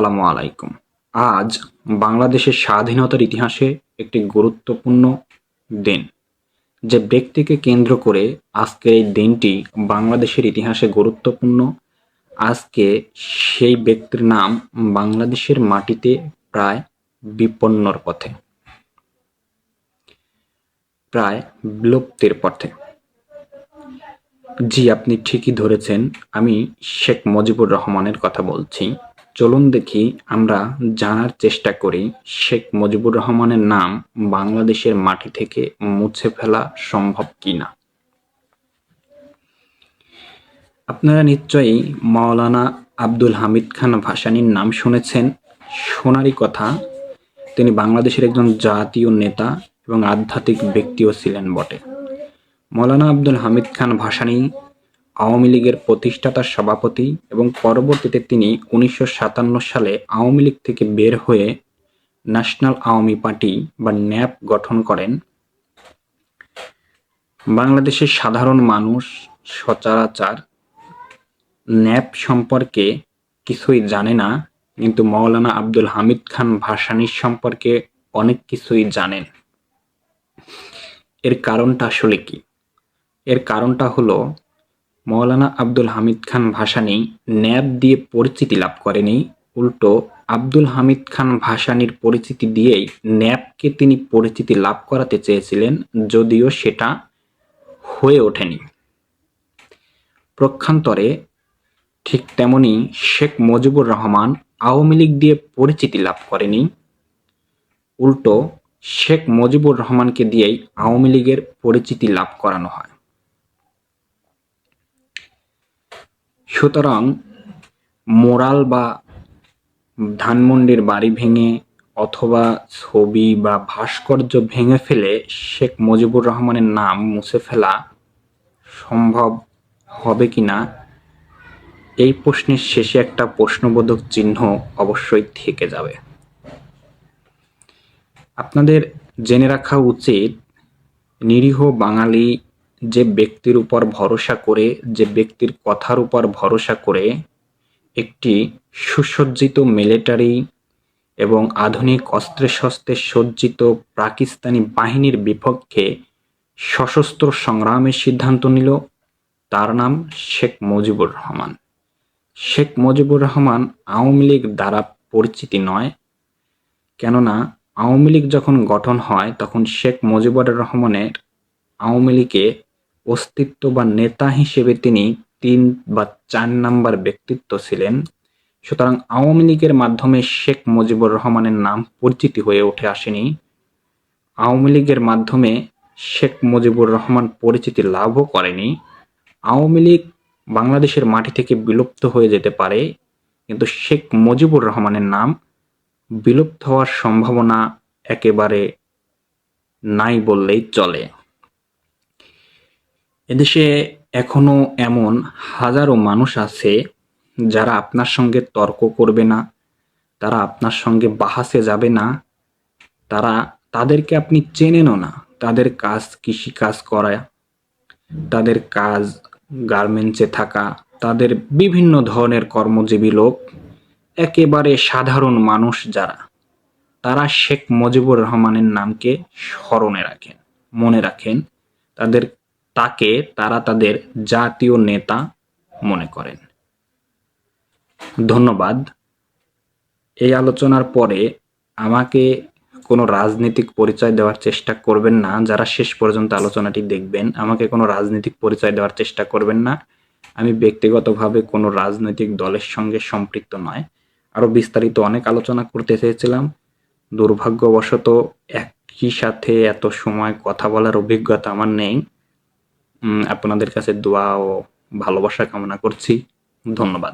আসসালামু আলাইকুম। আজ বাংলাদেশের স্বাধীনতার ইতিহাসে একটি গুরুত্বপূর্ণ দিন। যে ব্যক্তিকে কেন্দ্র করে আজকের এই দিনটি বাংলাদেশের ইতিহাসে গুরুত্বপূর্ণ। আজকে সেই ব্যক্তির নাম বাংলাদেশের মাটিতে প্রায় বিপন্নর পথে, প্রায় বিলুপ্তির পথে। জি, আপনি ঠিকই ধরেছেন, আমি শেখ মুজিবুর রহমানের কথা বলছি। চলুন দেখি আমরা জানার চেষ্টা করি শেখ মুজিবুর রহমানের নাম বাংলাদেশের মাটি থেকে মুছে ফেলা সম্ভব কিনা। আপনারা নিশ্চয়ই মাওলানা আব্দুল হামিদ খান ভাসানীর নাম শুনেছেন। শোনারই কথা, তিনি বাংলাদেশের একজন জাতীয় নেতা এবং আধ্যাত্মিক ব্যক্তিও ছিলেন বটে। মাওলানা আব্দুল হামিদ খান ভাসানী আওয়ামী লীগের প্রতিষ্ঠাতা সভাপতি এবং পরবর্তীতে তিনি 1957 সালে আওয়ামী লীগ থেকে বের হয়ে ন্যাশনাল আওয়ামী পার্টি বা ন্যাপ গঠন করেন। বাংলাদেশের সাধারণ মানুষ সচরাচর ন্যাপ সম্পর্কে কিছুই জানে না, কিন্তু মাওলানা আব্দুল হামিদ খান ভাসানীর সম্পর্কে অনেক কিছুই জানেন। এর কারণটা আসলে কি? এর কারণটা হলো, মাওলানা আব্দুল হামিদ খান ভাসানী ন্যাপ দিয়ে পরিচিতি লাভ করেনি, উল্টো আব্দুল হামিদ খান ভাসানীর পরিচিতি দিয়েই ন্যাপকে তিনি পরিচিতি লাভ করাতে চেয়েছিলেন, যদিও সেটা হয়ে ওঠেনি। পক্ষান্তরে ঠিক তেমনি শেখ মুজিবুর রহমান আওয়ামী লীগ দিয়ে পরিচিতি লাভ করেনি, উল্টো শেখ মুজিবুর রহমানকে দিয়েই আওয়ামী লীগের পরিচিতি লাভ করানো হয়। সুতরাং মোরাল বা ধানমন্ডির বাড়ি ভেঙে অথবা ছবি বা ভাস্কর্য ভেঙে ফেলে শেখ মুজিবুর রহমানের নাম মুছে ফেলা সম্ভব হবে কিনা, এই প্রশ্নের শেষে একটা প্রশ্নবোধক চিহ্ন অবশ্যই থেকে যাবে। আপনাদের জেনে রাখা উচিত, নিরীহ বাঙালি যে ব্যক্তির উপর ভরসা করে, যে ব্যক্তির কথার উপর ভরসা করে একটি সুসজ্জিত মিলিটারি এবং আধুনিক অস্ত্রে শস্ত্রে সজ্জিত পাকিস্তানি বাহিনীর বিপক্ষে সশস্ত্র সংগ্রামের সিদ্ধান্ত নিল, তার নাম শেখ মুজিবুর রহমান। শেখ মুজিবুর রহমান আওয়ামী লীগ দ্বারা পরিচিতি নয়, কেননা আওয়ামী লীগ যখন গঠন হয় তখন শেখ মুজিবুর রহমানের আওয়ামী লীগে অস্তিত্ব বা নেতা হিসেবে তিনি 3 বা 4 নাম্বার ব্যক্তিত্ব ছিলেন। সুতরাং আওয়ামী লীগের মাধ্যমে শেখ মুজিবুর রহমানের নাম পরিচিতি হয়ে উঠে আসেনি। আওয়ামী লীগের মাধ্যমে শেখ মুজিবুর রহমান পরিচিতি লাভও করেনি। আওয়ামী লীগ বাংলাদেশের মাটি থেকে বিলুপ্ত হয়ে যেতে পারে, কিন্তু শেখ মুজিবুর রহমানের নাম বিলুপ্ত হওয়ার সম্ভাবনা একেবারে নাই বললেই চলে। এদেশে এখনো এমন হাজারো মানুষ আছে যারা আপনার সঙ্গে তর্ক করবে না, তারা আপনার সঙ্গে বাহাসে যাবে না, তাদেরকে আপনি চেনেনও না। তাদের কাজ কৃষিকাজ করা, তাদের কাজ গার্মেন্টসে থাকা, তাদের বিভিন্ন ধরনের কর্মজীবী লোক, একেবারে সাধারণ মানুষ যারা, তারা শেখ মুজিবুর রহমানের নামকে স্মরণে রাখেন, মনে রাখেন, তারা তাদের জাতীয় নেতা মনে করেন। ধন্যবাদ। এই আলোচনার পরে আমাকে কোনো রাজনৈতিক পরিচয় দেওয়ার চেষ্টা করবেন না। যারা শেষ পর্যন্ত আলোচনাটি দেখবেন, আমাকে কোনো রাজনৈতিক পরিচয় দেওয়ার চেষ্টা করবেন না। আমি ব্যক্তিগতভাবে কোনো রাজনৈতিক দলের সঙ্গে সম্পৃক্ত নয়। আরো বিস্তারিত অনেক আলোচনা করতে চেয়েছিলাম, দুর্ভাগ্যবশত একই সাথে এত সময় কথা বলার অভিজ্ঞতা আমার নেই। আপনাদের কাছে দোয়া ও ভালোবাসা কামনা করছি। ধন্যবাদ।